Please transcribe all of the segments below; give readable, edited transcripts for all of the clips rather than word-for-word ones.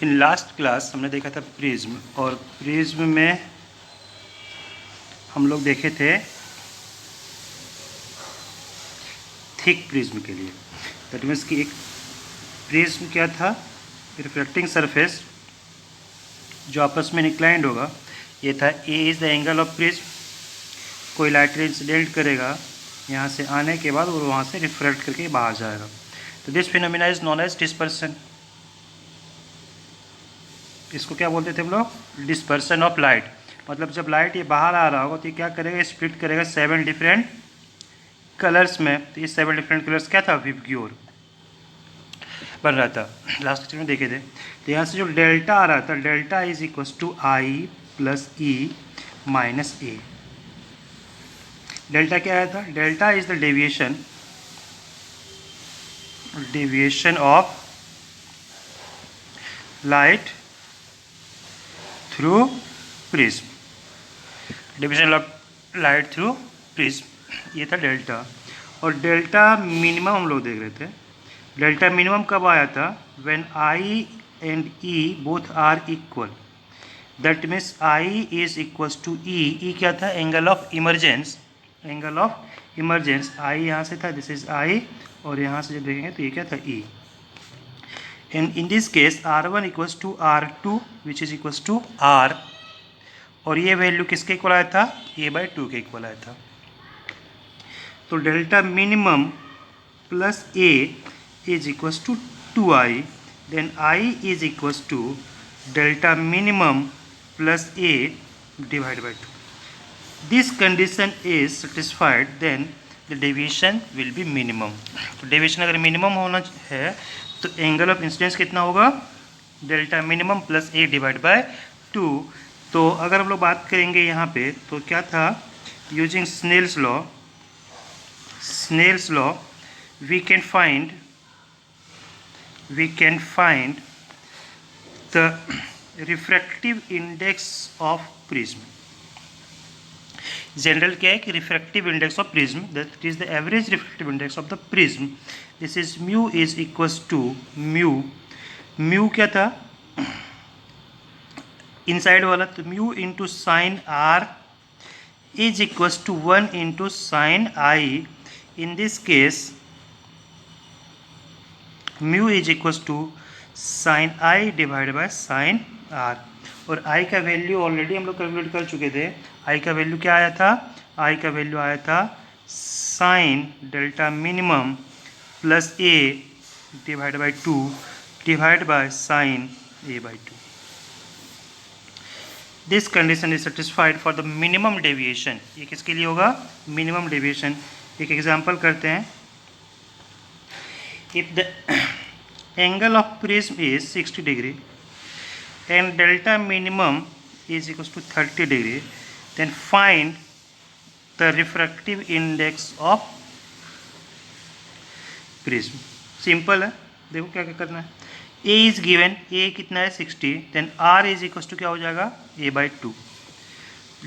In last class हमने देखा था प्रिज्म, और प्रिज्म में हम लोग देखे थे थिक प्रिज्म के लिए। दैट मीन्स कि एक प्रिज्म क्या था, रिफ्लेक्टिंग सरफेस जो आपस में इंक्लाइंड होगा। ये था A is the angle of prism. कोई लाइट रे इंसिडेंट करेगा यहाँ से आने के बाद, और वहाँ से रिफ्लेक्ट करके बाहर जाएगा। तो this phenomena is known as dispersion. इसको क्या बोलते थे हम लोग? Dispersion of light. मतलब जब लाइट ये बाहर आ रहा होगा तो ये क्या करेगा, स्प्लिट करेगा 7 डिफरेंट कलर्स में। तो ये 7 डिफरेंट कलर्स क्या था, विबग्योर बन रहा था। लास्ट लेक्चर में देखे थे। तो यहाँ से जो डेल्टा आ रहा था, delta is equal to I plus E minus A. Delta क्या आया था? Delta is the deviation of light through prism. Deviation of light through prism, ये था डेल्टा। और डेल्टा मिनिमम हम लोग देख रहे थे। डेल्टा मिनिमम कब आया था? When I and e both are equal. That means I is equal to e. E क्या था? Angle of emergence. Angle of emergence I यहाँ से था, दिस इज आई, और यहाँ से जब देखेंगे तो ये क्या था, E. in this case R1 equals to R2 which is equals to R, और ये वैल्यू किसके इक्वल आया था? a/2 के इक्वल आया था। तो delta minimum plus a is equals to 2i, then i is equals to delta minimum plus a divide by 2। This condition is satisfied, then the deviation will be minimum. तो deviation अगर minimum होना है तो angle of incidence कितना होगा? Delta minimum plus A divide by 2। तो अगर हम लोग बात करेंगे यहाँ पे तो क्या था, using Snell's law we can find the refractive index of prism. General क्या है कि refractive index of prism, that is the average refractive index of the prism, this is mu is equals to mu क्या था inside वाला, तो mu into sine R is equals to 1 into sine I. In this case mu is equals to sine I divide by sine R, और आई का value already हम लोग calculate कर चुके थे। आई का वैल्यू क्या आया था? आई का वैल्यू आया था sine delta minimum plus A divide by 2 divide by sign A by 2। This condition is satisfied for the minimum deviation. ये किसके लिए होगा? Minimum deviation. एक एग्जांपल करते हैं। If the angle of prism is 60 degree and delta minimum is equals to 30 degree, then find the refractive index of prism। Simple है, देखो क्या क्या करना है। A is given, A कितना है 60, then R is equals to क्या हो जाएगा a/2।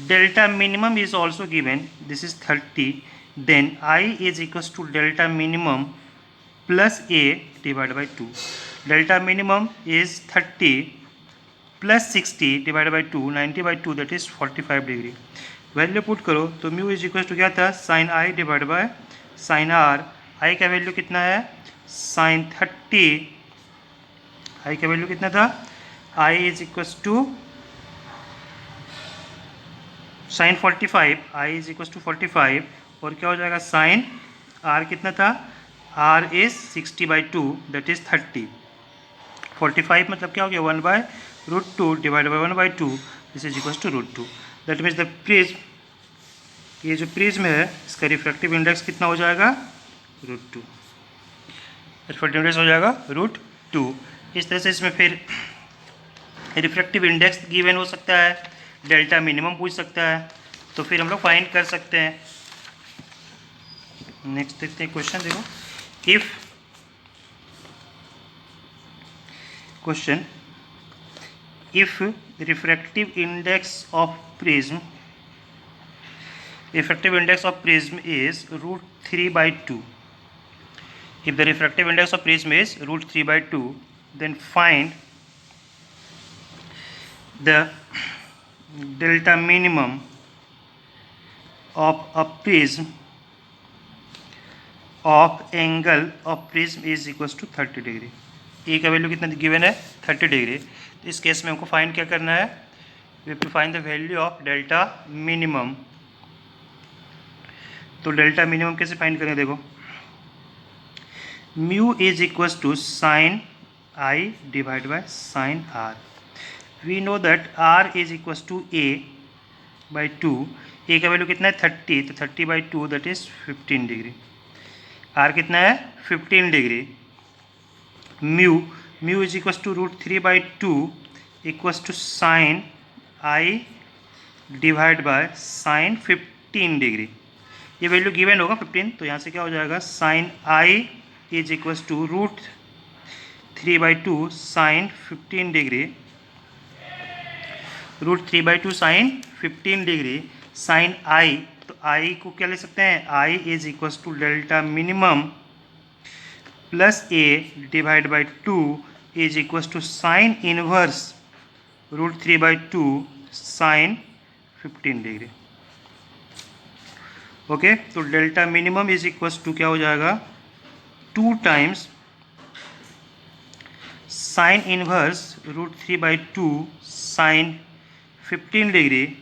Delta minimum is also given, this is 30, then I is equals to delta minimum plus A divided by 2। Delta minimum is 30 plus 60 divide by 2, 90 by 2, that is 45 degree. Value put करो तो mu is equal to क्या था? Sine I divide by sine r. I का value कितना है? Sign 30। आई का value कितना था? I is equal to sine 45, I is equal to 45, और क्या हो जाएगा साइन आर कितना था? R is 60 by 2, that is 30। 45 मतलब क्या हो गया? 1 by √2 divide by 1 by 2, this is equal to √2। That means the prism, ये जो प्रिज्म है इसका रिफ्रैक्टिव इंडेक्स कितना हो जाएगा? √2। रिफ्रैक्टिव इंडेक्स हो जाएगा √2। इस तरह से इसमें फिर रिफ्रैक्टिव इंडेक्स गिवन हो सकता है, डेल्टा मिनिमम पूछ सकता है, तो फिर हम लोग फाइंड कर सकते हैं। नेक्स्ट देखते हैं क्वेश्चन। देखो, if question if refractive index of prism is √3/2, if the refractive index of prism is √3/2, then find the delta minimum of a prism of angle of prism is equals to 30 डिग्री। A का value कितना given है 30 degree. तो इस case में हमको find क्या करना है, we have to find the value of delta minimum. तो डेल्टा मिनिमम कैसे फाइंड करें, देखो mu is equals to sine I divide by sine R. We know that R is equals to A by 2। A का value कितना है 30, तो 30 बाई 2 that is 15 degree. R कितना है 15 degree. Mu is equals to √3/2 equals to sine I divide by sign 15 degree. ये value given होगा 15, तो यहाँ से क्या हो जाएगा sine I is equals to √3/2 sine 15 degree. √3/2 sine 15 degree sine I, तो आई को क्या ले सकते हैं, I is equals to delta minimum plus A divide by 2 is equals to sine inverse √3/2 sine 15 degree. Okay, तो delta minimum is equals to क्या हो जाएगा 2 times sine inverse √3/2 sine 15 degree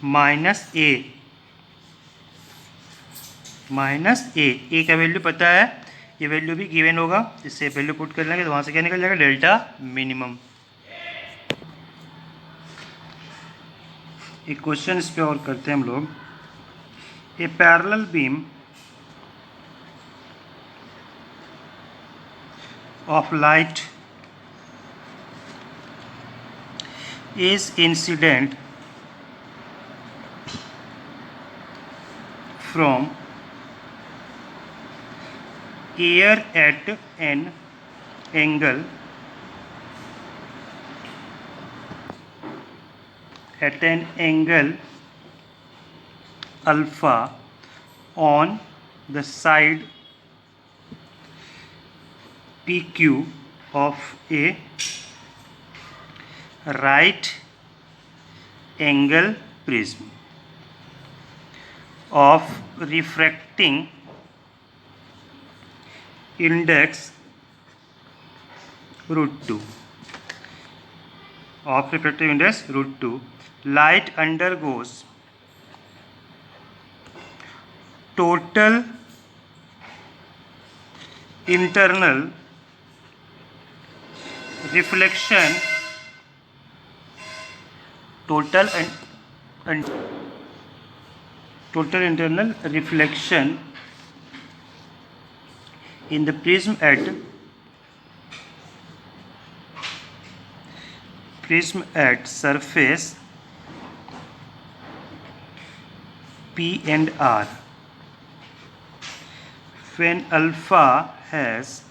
minus ए का वैल्यू पता है, ये वैल्यू भी given होगा, इससे वैल्यू पुट कर लेंगे तो वहाँ से क्या निकल जाएगा डेल्टा मिनिमम। एक क्वेश्चन इस पे और करते हैं हम लोग। A parallel beam of light is incident from air at an angle alpha on the side PQ of a right angle prism of refracting index √2 of refractive index √2, light undergoes total internal reflection total internal reflection in the prism at surface P and R when alpha has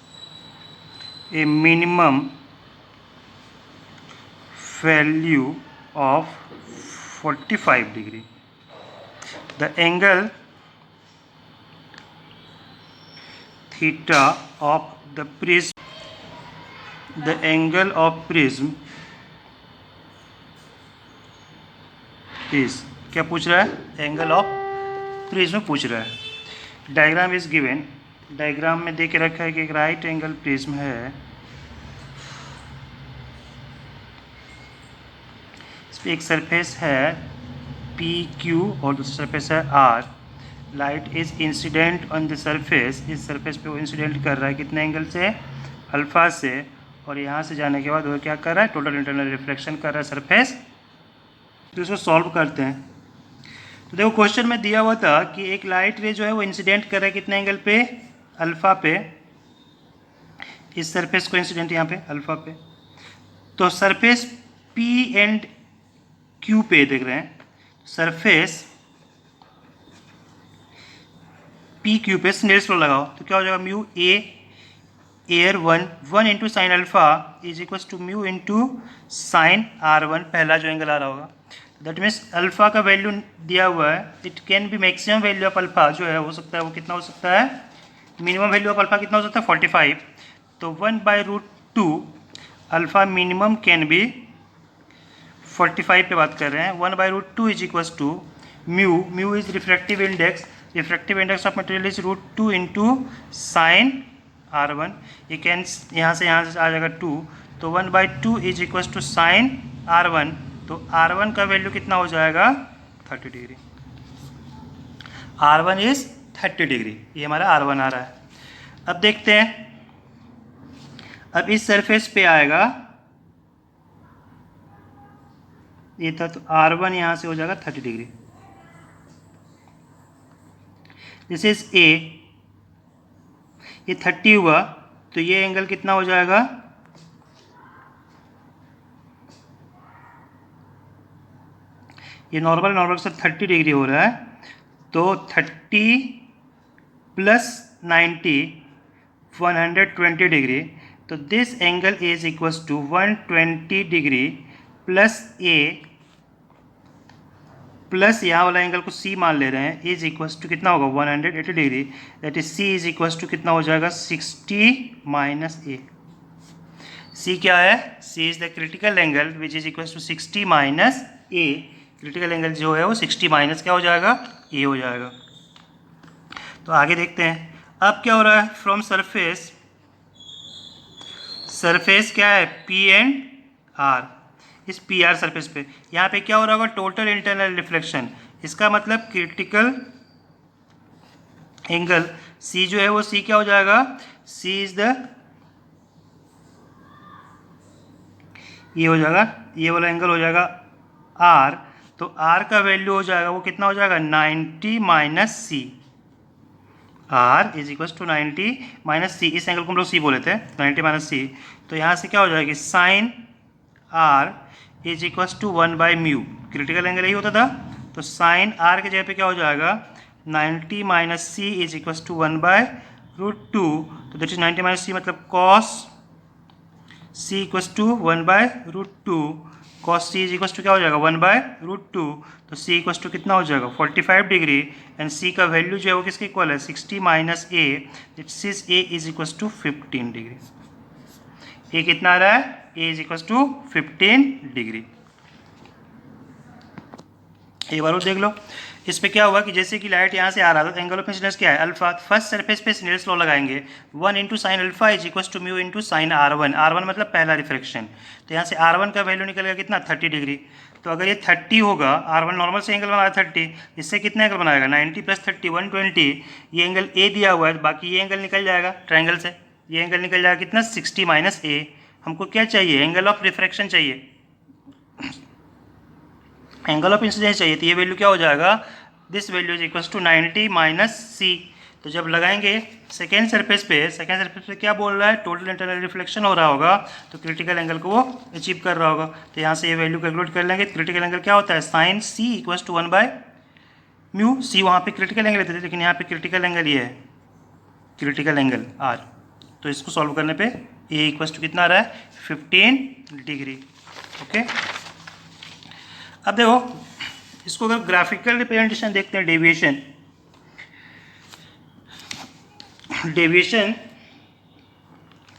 a minimum value of 45 degree. The angle theta of the angle of prism is, क्या पूछ रहा है, angle of prism पूछ रहा है। Diagram is given, diagram में दे के रखा है कि एक राइट एंगल प्रिज्म है, इस पर एक सरफेस है PQ और दूसरा सरफेस है R। Light is incident on the surface, इस सरफेस पे वो इंसिडेंट कर रहा है कितने एंगल से, अल्फा से, और यहाँ से जाने के बाद वो क्या कर रहा है, टोटल इंटरनल रिफ्लेक्शन कर रहा है सरफेस। तो इसको सॉल्व करते हैं। तो देखो क्वेश्चन में दिया हुआ था कि एक लाइट रे जो है वो इंसिडेंट कर रहा है कितने एंगल पे, अल्फा पे, इस सरफेस को इंसिडेंट यहाँ पे अल्फा पे। तो सरफेस P एंड Q पे देख रहे हैं, सरफेस PQ पे स्नेल्स लॉ लगाओ तो क्या हो जाएगा, mu A air 1 into sine alpha is equals to mu into sine R1, पहला जो एंगल आ रहा होगा। दैट मीन्स अल्फा का वैल्यू दिया हुआ है, it can be maximum value of alpha जो है हो सकता है वो कितना हो सकता है, मिनिमम वैल्यू ऑफ अल्फा कितना हो सकता है 45। तो 1/√2 अल्फा मिनिमम कैन बी 45 पे बात कर रहे हैं। 1/√2 is equals to mu is refractive index of material is √2 into sine R1। ये कैन यहाँ से आ जाएगा 2, तो 1/2 is equals to sign R1। तो R1 का वैल्यू कितना हो जाएगा 30 डिग्री। R1 इज 30 डिग्री, ये हमारा R1 आ रहा है। अब देखते हैं, अब इस सरफेस पे आएगा ये था, तो R1 यहाँ से हो जाएगा 30 डिग्री। दिस इज A, ये 30 हुआ, तो ये एंगल कितना हो जाएगा, ये नॉर्मल से 30 डिग्री हो रहा है, तो 30 प्लस 90 120 डिग्री। तो this angle is equals to 120 degree plus A plus यहाँ वाला एंगल को C मान ले रहे हैं, इज इक्वल्स टू कितना होगा 180 degree. That is C is equals to कितना हो जाएगा 60 माइनस A। C क्या है, C is the critical angle which is equals to 60 minus A। Critical angle जो है वो 60 माइनस क्या हो जाएगा, A हो जाएगा। तो आगे देखते हैं, अब क्या हो रहा है, फ्रॉम सरफेस, सरफेस क्या है P एंड R, इस PR सरफेस पे यहाँ पे क्या हो रहा होगा, टोटल इंटरनल रिफ्लेक्शन। इसका मतलब क्रिटिकल एंगल C जो है वो C क्या हो जाएगा, C इज द, ये हो जाएगा, ये वाला एंगल हो जाएगा R। तो R का वैल्यू हो जाएगा वो कितना हो जाएगा 90 minus C। R is equal to 90 minus C, इस एंगल को हम लोग C बोले थे, 90 माइनस C। तो यहाँ से क्या हो जाएगी sine R is equal to 1/μ, critical angle यही होता था। तो साइन R के जगह पे क्या हो जाएगा 90 minus C is equal to 1/√2। तो दैट इज 90 माइनस C मतलब cos C equal to 1/√2। Cos C is equal to क्या हो जाएगा 1/√2। तो C इक्वल टू कितना हो जाएगा 45 डिग्री, एंड C का वैल्यू जो है वो किसके इक्वल है 60 minus A, this is A is equal to 15 degree. A कितना आ रहा है, A is equal to 15 degree. एक बार और देख लो, इस पे क्या हुआ कि जैसे कि लाइट यहाँ से आ रहा था, तो एंगल ऑफ इंसिडेंस क्या है अल्फा। फर्स्ट सरफेस पे स्नेल्स लॉ लगाएंगे, 1 into sine alpha is equal to mu into sine R1। R1 मतलब पहला रिफ्रैक्शन। तो यहाँ से R1 का वैल्यू निकलेगा कितना 30 डिग्री। तो अगर ये 30 होगा, R1 नॉर्मल से एंगल बना 30, इससे कितना एंगल बनाएगा 90 प्लस 30 120। ये एंगल A दिया हुआ है, बाकी ये एंगल निकल जाएगा ट्रायंगल से, ये एंगल निकल जाएगा कितना 60 माइनस A। हमको क्या चाहिए, एंगल ऑफ रिफ्रैक्शन चाहिए, एंगल ऑफ इंसिडेंस चाहिए। तो ये वैल्यू क्या हो जाएगा, this value is equal to 90 minus C। तो जब लगाएंगे सेकेंड सरफेस पे क्या बोल रहा है, टोटल इंटरनल रिफ्लेक्शन हो रहा होगा, तो क्रिटिकल एंगल को वो अचीव कर रहा होगा। तो यहाँ से ये वैल्यू कैलकुलेट कर लेंगे। क्रिटिकल एंगल क्या होता है sine C equal to 1/μ। C वहाँ पे क्रिटिकल एंगल लेते थे, लेकिन यहाँ पे क्रिटिकल एंगल ये है, क्रिटिकल एंगल R। तो इसको सॉल्व करने पे A इक्वल टू कितना आ रहा है 15 डिग्री। ओके, अब देखो इसको अगर ग्राफिकल रिप्रेजेंटेशन देखते हैं, डेविएशन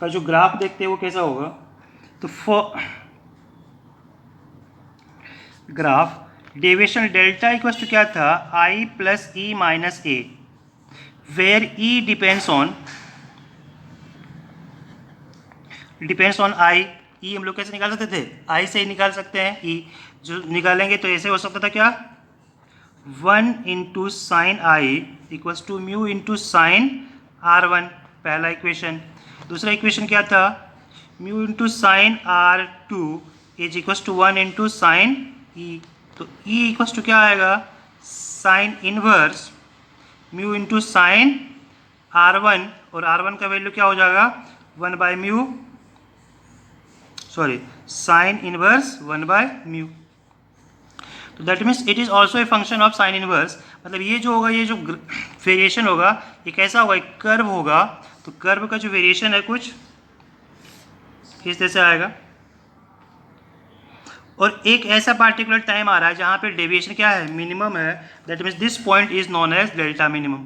का जो ग्राफ देखते हैं वो कैसा होगा। तो graph deviation delta equals to क्या था I plus E minus A, where E depends on I। E हम लोग कैसे निकाल सकते थे, I से ही निकाल सकते हैं। E जो निकालेंगे तो ऐसे हो सकता था क्या 1 into sine I equals to mu into sine R1, पहला इक्वेशन। दूसरा इक्वेशन क्या था, mu into sine R2 is equals to 1 into sine E। तो E इक्वल्स टू क्या आएगा sine inverse mu into sine R1, और R1 का value क्या हो जाएगा 1/μ, सॉरी साइन इनवर्स 1/μ। तो that means it is also a function of sine inverse. मतलब ये जो होगा, ये जो वेरिएशन होगा ये कैसा होगा, एक कर्व होगा। तो कर्व का जो वेरिएशन है कुछ इस तरह से आएगा, और एक ऐसा पार्टिकुलर टाइम आ रहा है जहाँ पे डेविएशन क्या है मिनिमम है। That means this point is known as delta minimum.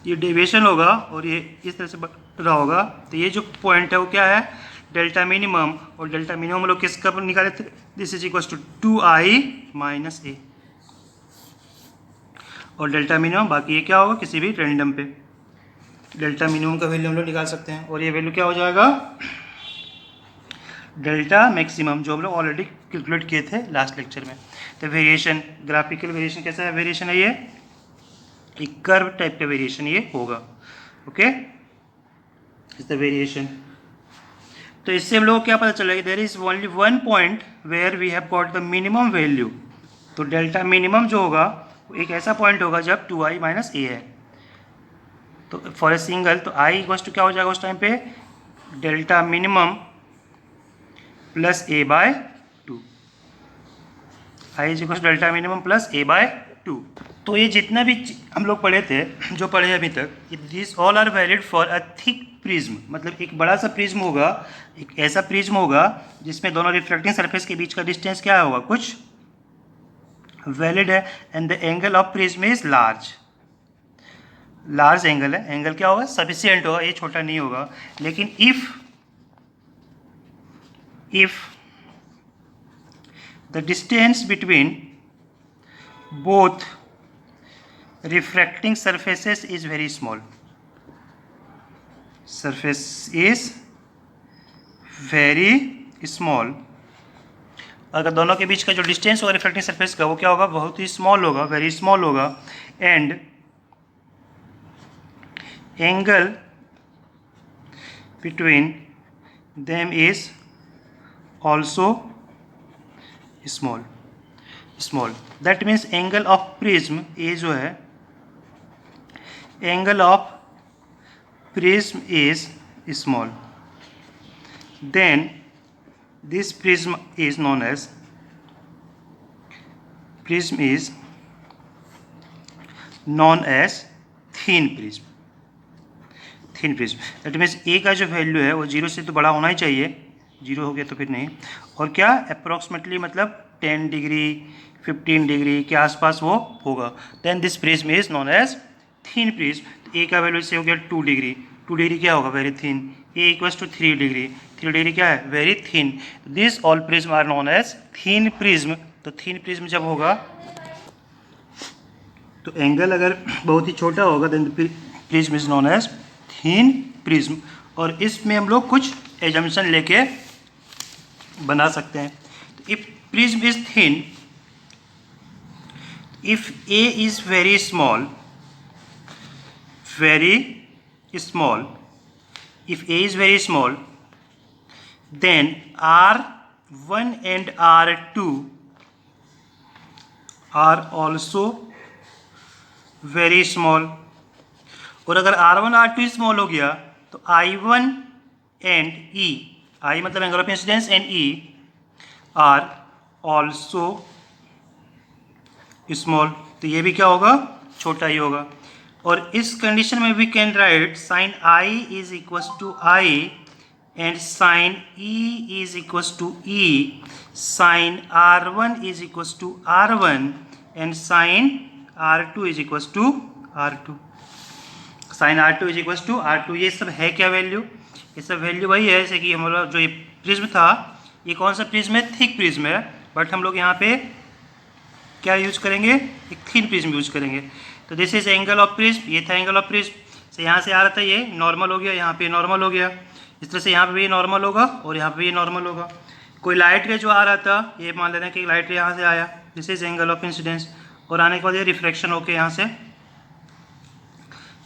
ये डेविएशन होगा और ये इस तरह से बढ़ रहा होगा, तो ये जो पॉइंट है वो क्या है डेल्टा मिनिमम, और डेल्टा मिनिमम लोग किस कब निकाले थे, this is equal to 2i minus A, और डेल्टा मिनिमम बाकी ये क्या होगा, किसी भी रैंडम पे डेल्टा मिनिमम का वैल्यू हम लोग निकाल सकते हैं, और ये वैल्यू क्या हो जाएगा, डेल्टा मैक्सिमम, जो हम लोग ऑलरेडी कैलकुलेट किए थे लास्ट लेक्चर में। तो वेरिएशन, ग्राफिकल वेरिएशन कैसा है, वेरिएशन है ये एक कर्व टाइप का वेरिएशन ये होगा, ओके, इज द वेरिएशन। तो इससे हम लोग को क्या पता चलेगा, there is only one point where we have got the minimum value. तो डेल्टा मिनिमम जो होगा एक ऐसा पॉइंट होगा जब 2i माइनस ए है। तो फॉर ए सिंगल, तो i इक्वल्स टू क्या हो जाएगा उस टाइम पे, delta minimum plus A by 2, i is equals delta minimum plus A by 2। तो ये जितना भी हम लोग पढ़े थे, जो पढ़े अभी तक, this all are valid for a thick prism. मतलब एक बड़ा सा प्रिज्म होगा, एक ऐसा प्रिज्म होगा जिसमें दोनों रिफ्लेक्टिंग सरफेस के बीच का डिस्टेंस क्या होगा, कुछ वैलिड है, and the angle of prism is large, large angle है, एंगल क्या होगा, सफिशिएंट होगा, ये छोटा नहीं होगा। लेकिन if the distance between both refracting surfaces is very small, surface is very small, अगर दोनों के बीच का जो डिस्टेंस होगा रिफ्लेक्टिंग सरफेस का वो क्या होगा, बहुत ही स्मॉल होगा, वेरी स्मॉल होगा, and angle between them is also small, that means angle of prism, ये जो है angle of prism is small, then this prism is known as thin prism, that means A का जो value है वो 0 से तो बड़ा होना ही चाहिए, 0 हो गया तो फिर नहीं, और क्या अप्रोक्सीमेटली मतलब 10 डिग्री 15 डिग्री के आसपास वो होगा, then this prism is known as thin prism. A का वैल्यू से हो गया 2 डिग्री, 2 डिग्री क्या होगा, very thin, A equals to 3 degree, 3 degree क्या है, very thin, this all prism are known as thin prism. तो थिन प्रिज्म जब होगा तो एंगल अगर बहुत ही छोटा होगा then prism is known as thin prism, और इसमें हम लोग कुछ एजम्पशन लेके बना सकते हैं। तो if prism is thin, if A is very small, if A is very small, then R1 and R2 are also very small, और अगर R1 R2 स्मॉल हो गया तो I1 and E, I मतलब angle of incidence and E are also small, तो ये भी क्या होगा, छोटा ही होगा। और इस कंडीशन में we can write sine I is equal to I and sine E is equal to E, sine R1 is equal to R1 and sine R2 is equal to R2, sine R2 is equal to R2। ये सब है क्या value, ये सब value वही है जैसे कि हमारा जो ये प्रिज्म था, ये कौन सा प्रिज्म है, थिक प्रिज्म है, बट हम लोग यहाँ पे क्या यूज करेंगे, एक थिन प्रिज्म यूज करेंगे। तो this is angle of prism, ये था एंगल ऑफ प्रिज्म, से यहाँ से आ रहा था ये नॉर्मल हो गया, यहाँ पे नॉर्मल हो गया, इस तरह से यहाँ पे भी नॉर्मल होगा और यहाँ पे भी नॉर्मल होगा। कोई लाइट रे जो आ रहा था, ये मान लेना कि लाइट रे यहाँ से आया, this is angle of incidence, और आने के बाद ये रिफ्लेक्शन होके यहाँ से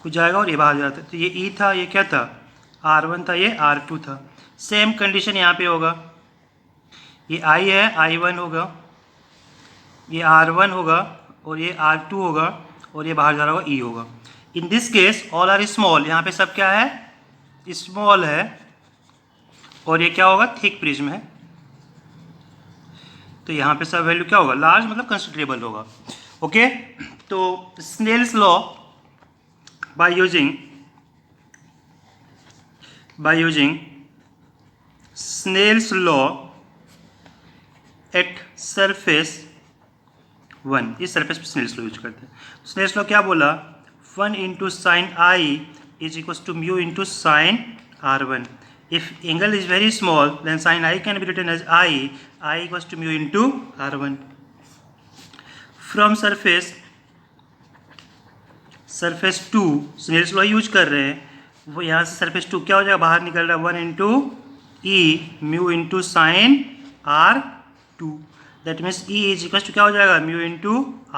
कुछ जाएगा और ये बाहर जाता है। तो ये ई था, ये क्या था, R1 था, ये R2 था। सेम कंडीशन यहाँ पे होगा, ये I है, I1 होगा, ये R1 होगा और ये R2 होगा, और ये बाहर जा रहा होगा E होगा। In this case all are small, यहाँ पे सब क्या है, स्मॉल है, और ये क्या होगा, थिक प्रिज्म है, तो यहाँ पे सब वैल्यू क्या होगा, लार्ज मतलब कंसिडरेबल होगा। ओके, तो Snell's law by using Snell's law at surface 1, इस सरफेस पे स्नेल्स लॉ यूज करते हैं। स्नेल्स लॉ क्या बोला, 1 into sine I is equal to mu into sine R1, If angle is very small, then sin I can be written as I equals to mu into R1. From surface 2 Snell's law use कर रहे हैं, वो यहाँ से surface 2 क्या हो जाएगा, बाहर निकल रहा है 1 into E mu into sine R2. That means E is equal to क्या हो जाएगा, mu into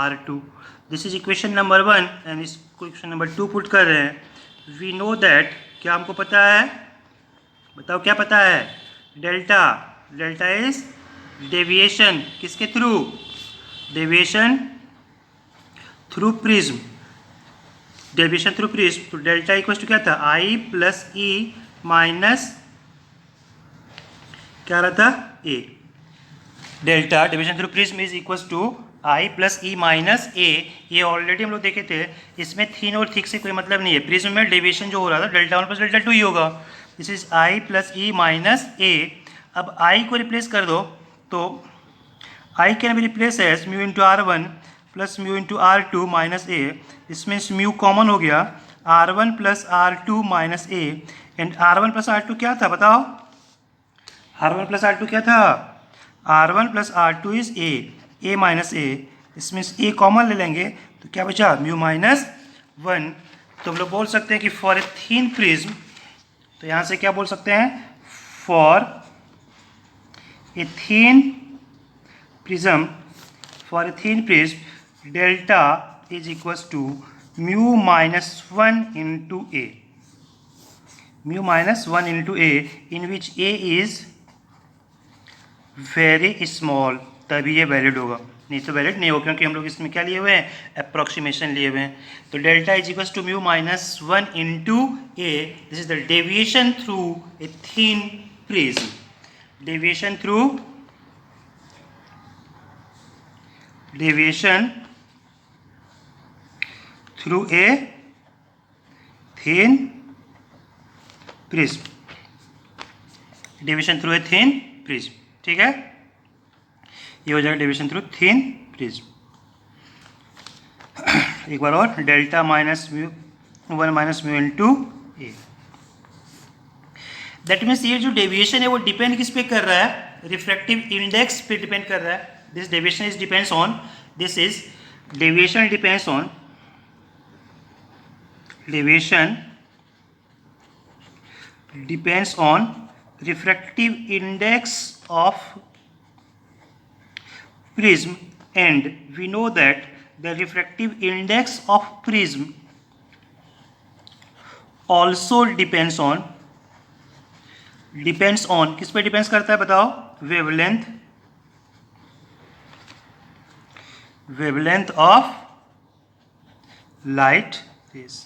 R2. This is equation number 1 and इस इक्वेशन नंबर 2 पुट कर रहे हैं. वी नो दैट, क्या हमको पता है, बताओ क्या पता है, डेल्टा इज डेविएशन किसके through, deviation through prism, deviation through prism. तो डेल्टा इक्वल टू क्या था, आई प्लस ई माइनस क्या रहा था, A. Delta deviation through prism is equal to I plus E minus A. ये ऑलरेडी हम लोग देखे थे, इसमें थिन और थिक से कोई मतलब नहीं है. प्रिज्म में डेविएशन जो हो रहा था डेल्टा 1 प्लस डेल्टा 2 ही होगा. This is I plus E minus A. अब आई को रिप्लेस कर दो तो I can be replace as mu into R1 plus mu into R2 minus A. This means mu common हो गया, R1 plus R2 minus A. And R1 plus R2 क्या था बताओ, R1 प्लस R2 क्या था, R1 plus R2 is A minus A. इस means ए common ले लेंगे तो क्या बचा, म्यू माइनस 1. तो हम लोग बोल सकते हैं कि फॉर ए थीन प्रिज्म, तो यहाँ से क्या बोल सकते हैं, for a thin prism, for a thin prism delta is equals to mu minus 1 into A, mu minus 1 into A, in which A is very small. तभी ये वैलिड होगा, नहीं तो वैलिड नहीं होगा, क्योंकि हम लोग इसमें क्या लिए हुए हैं, अप्रॉक्सीमेशन लिए हुए हैं. तो delta is equals to mu minus 1 into A. This is the deviation through a thin prism, deviation through a thin prism, deviation through a thin prism. ठीक है, ये हो जाएगा डेविएशन थ्रू थीन प्रिज्म. एक बार और, delta minus mu 1 minus mu into A. That means ये जो डेविएशन है वो डिपेंड किस पे कर रहा है, रिफ्रैक्टिव इंडेक्स पे डिपेंड कर रहा है. This deviation is depends on, this is deviation depends on, deviation depends on refractive index of prism, and we know that the refractive index of prism also depends on किस पे depends करता है बताओ, wavelength of light rays,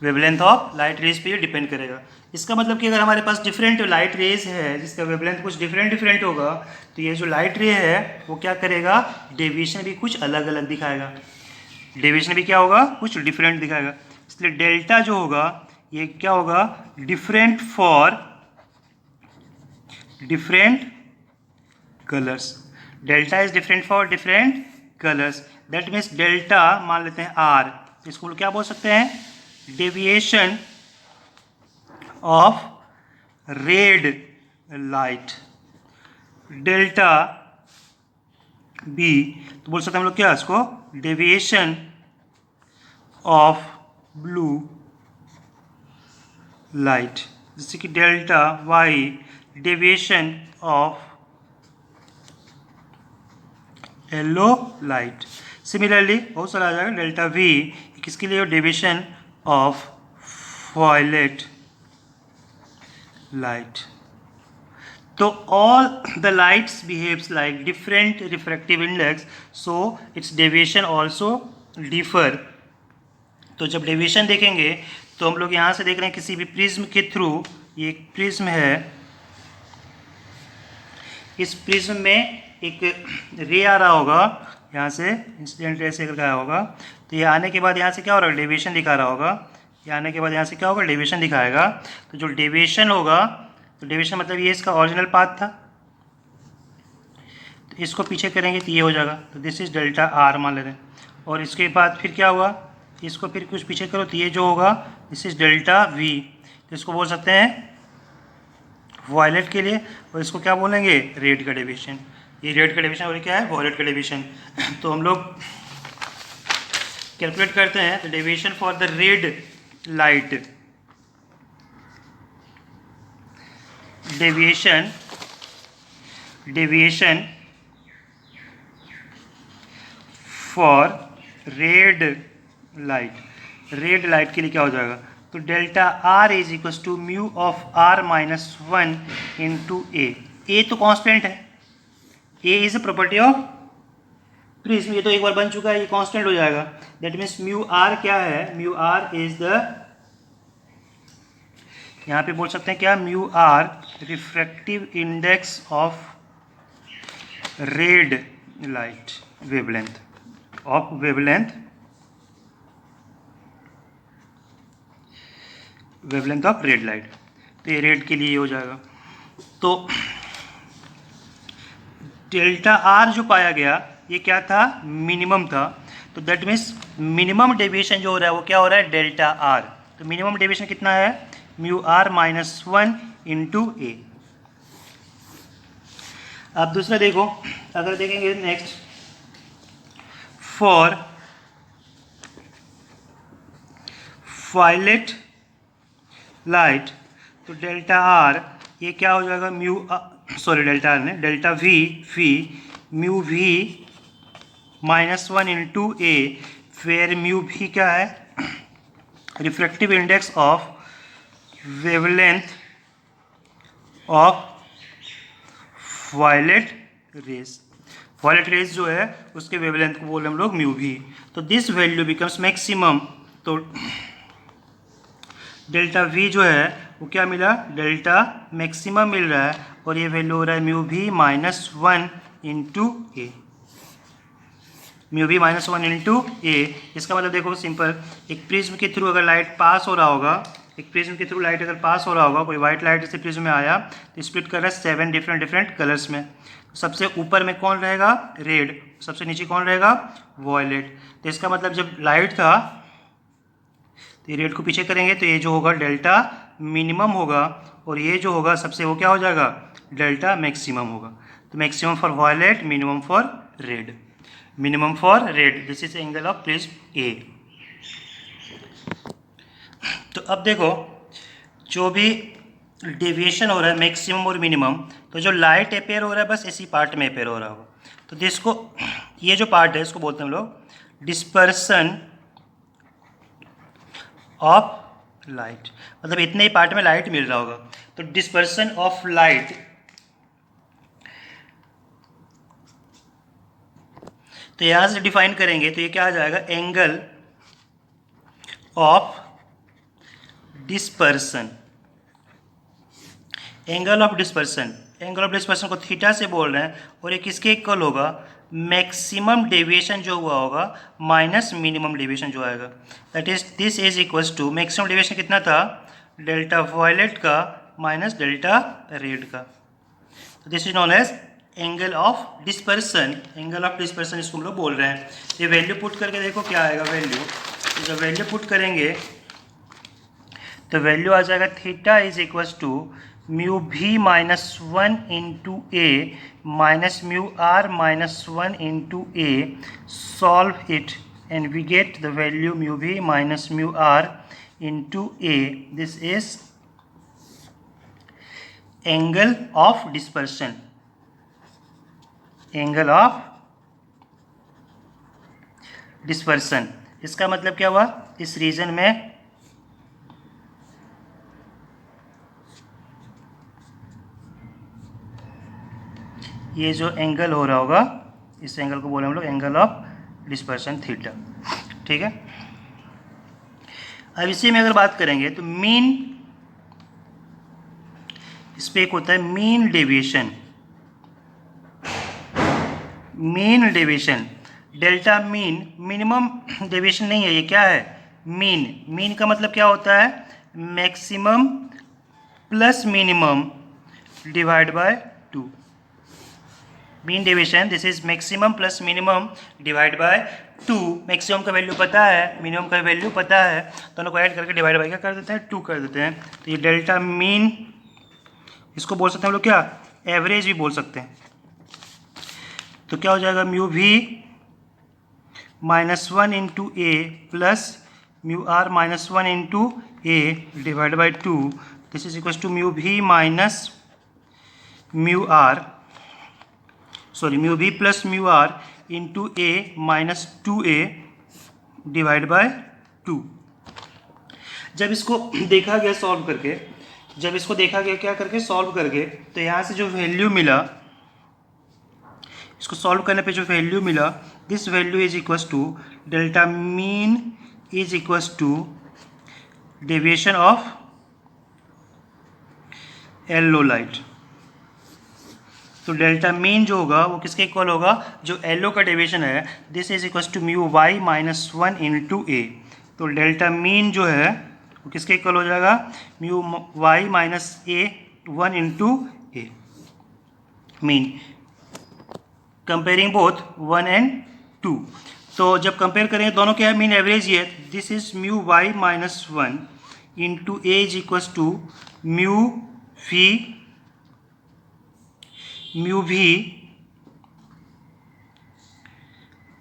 wavelength of light rays पे ये depend करेगा. इसका मतलब कि अगर हमारे पास डिफरेंट लाइट रेज है जिसका वेवलेंथ कुछ डिफरेंट होगा, तो ये जो लाइट रे है वो क्या करेगा, डेविएशन भी कुछ अलग अलग दिखाएगा, डेविएशन भी क्या होगा, कुछ डिफरेंट दिखाएगा. इसलिए डेल्टा जो होगा ये क्या होगा, different for different colours. Delta is different for different colours. That means delta मान लेते हैं R, इसको क्या बोल सकते हैं, deviation of red light. Delta B तो बोल सकते हैं हम लोग क्या, इसको डेविएशन ऑफ ब्लू लाइट. जैसे कि delta Y deviation of yellow light. Similarly बहुत सारा आ जाएगा. डेल्टा वी किसके लिए, deviation of violet light. So all the lights behaves like different refractive index, so its deviation also differ. तो जब डेविएशन देखेंगे तो हम लोग यहाँ से देख रहे हैं किसी भी प्रिज्म के थ्रू, ये एक प्रिज्म है, इस प्रिज्म में एक रे आ रहा होगा, यहाँ से इंसिडेंट रे से करके आया होगा, तो ये आने के बाद यहाँ से क्या हो रहा है, डेविएशन दिखा रहा होगा. ये आने के बाद यहाँ से क्या होगा, डेविएशन दिखाएगा. तो जो डेविएशन होगा, तो डेविएशन मतलब ये इसका ओरिजिनल पाथ था, तो इसको पीछे करेंगे तो ये हो जाएगा. तो दिस इज डेल्टा R मान ले रहे हैं. और इसके बाद फिर क्या हुआ, इसको फिर कुछ पीछे करो तो ये जो होगा दिस इज डेल्टा V. तो इसको बोल सकते हैं वॉयलेट के लिए, और इसको क्या बोलेंगे, रेड का डेविएशन। ये रेड का डेविएशन और ये क्या है, वॉयलेट का डेविएशन। तो हम लोग कैलकुलेट करते हैं, तो deviation for the red light, deviation for red light के लिए क्या हो जाएगा, तो delta r is equal to mu of r minus 1 into A तो कांस्टेंट है, A is a property of prism, ये तो एक बार बन चुका है, ये कांस्टेंट हो जाएगा। दैट मीन्स म्यू आर क्या है, म्यू आर इज द, यहाँ पे बोल सकते हैं क्या, mu R refractive index of red light, wavelength of red light. तो ये रेड के लिए हो जाएगा। तो डेल्टा आर जो पाया गया ये क्या था, मिनिमम था। तो दैट मीन्स मिनिमम डेविएशन जो हो रहा है वो क्या हो रहा है, डेल्टा आर। तो मिनिमम डेविएशन कितना है, mu are minus 1 into A. अब दूसरा देखो, अगर देखेंगे नेक्स्ट, फॉर वायलेट लाइट, तो डेल्टा आर ये क्या हो जाएगा, डेल्टा आर ने, delta V mu V minus 1 into A, where mu भी क्या है, refractive index of wavelength of violet rays जो है उसके वेवलेंथ को बोले हम लोग म्यू भी। तो दिस वैल्यू बिकम्स मैक्सिमम। तो डेल्टा वी जो है वो क्या मिला, डेल्टा मैक्सिमम मिल रहा है, और ये वैल्यू हो रहा है म्यू भी माइनस 1 इंटू ए, म्यू भी माइनस 1 इंटू ए। इसका मतलब देखो सिंपल, एक प्रिज्म के थ्रू अगर लाइट पास हो रहा होगा, एक प्रिज्म के थ्रू लाइट अगर पास हो रहा होगा, कोई व्हाइट लाइट से प्रिज्म में आया तो स्प्लिट कर रहा है 7 डिफरेंट कलर्स में। सबसे ऊपर में कौन रहेगा, रेड, सबसे नीचे कौन रहेगा, वॉयलेट। तो इसका मतलब जब लाइट था तो ये रेड को पीछे करेंगे तो ये जो होगा डेल्टा मिनिमम होगा, और ये जो होगा सबसे वो क्या हो जाएगा, डेल्टा मैक्सिमम होगा। तो maximum for violet, minimum for red, minimum for red, this is angle of prism A. तो अब देखो जो भी डेविएशन हो रहा है मैक्सिमम और मिनिमम, तो जो लाइट अपेयर हो रहा है बस इसी पार्ट में अपेयर हो रहा होगा। तो जिसको ये जो पार्ट है इसको बोलते हैं हम लोग डिस्पर्सन ऑफ लाइट, मतलब इतने ही पार्ट में लाइट मिल रहा होगा। तो डिस्पर्सन ऑफ लाइट, तो यहां से डिफाइन करेंगे तो ये क्या आ जाएगा, angle of dispersion, angle of dispersion को थीटा से बोल रहे हैं, और ये किसके इक्वल होगा, मैक्सिमम डेविएशन जो हुआ होगा माइनस मिनिमम डेविएशन जो आएगा। That is this is equals to, maximum deviation कितना था, डेल्टा वॉयलेट का माइनस डेल्टा रेड का। This is known as angle of dispersion, angle of dispersion इसको हम लोग बोल रहे हैं। ये वैल्यू पुट करके देखो क्या आएगा वैल्यू, तो जब वैल्यू पुट करेंगे तो वैल्यू आ जाएगा theta is equals to mu भी minus 1 into A minus mu are minus 1 into A, solve it and we get the value mu भी minus mu are into A. This is angle of dispersion, angle of dispersion. इसका मतलब क्या हुआ, इस reason में ये जो angle हो रहा होगा इस एंगल को बोले हम लोग एंगल ऑफ डिस्पर्सन थीटा, ठीक है। अब इसी में अगर बात करेंगे तो मीन, इस पे एक होता है mean deviation, mean deviation, delta mean, minimum deviation नहीं है, ये क्या है, मीन। मीन का मतलब क्या होता है, maximum plus minimum divide by 2। Mean deviation this is maximum plus minimum divide by 2। Maximum का वैल्यू पता है, मिनिमम का वैल्यू पता है, दोनों को ऐड करके डिवाइड बाय क्या कर देते हैं, 2 कर देते हैं। तो ये डेल्टा मीन इसको बोल सकते हैं हम लोग क्या, एवरेज भी बोल सकते हैं। तो क्या हो जाएगा, mu V -1 into A plus mu are -1 into A divide by 2, this is equal to mu V minus mu R, sorry mu V plus mu are into A minus 2a divide by 2। जब इसको देखा गया solve करके, जब इसको देखा गया क्या करके सॉल्व करके, तो यहाँ से जो वैल्यू मिला, इसको सॉल्व करने पे जो वैल्यू मिला, this value is equals to delta mean is equals to deviation of yellow light. तो डेल्टा मीन जो होगा वो किसके इक्वल होगा, जो येलो का डेविएशन है, this is equals to mu Y -1 into A. तो डेल्टा मीन जो है वो किसके इक्वल हो जाएगा, mu Y -1 into A mean, comparing both 1 and 2। तो जब कंपेयर करेंगे दोनों क्या है, मीन एवरेज ही है। This is mu Y -1 into A is equals to mu V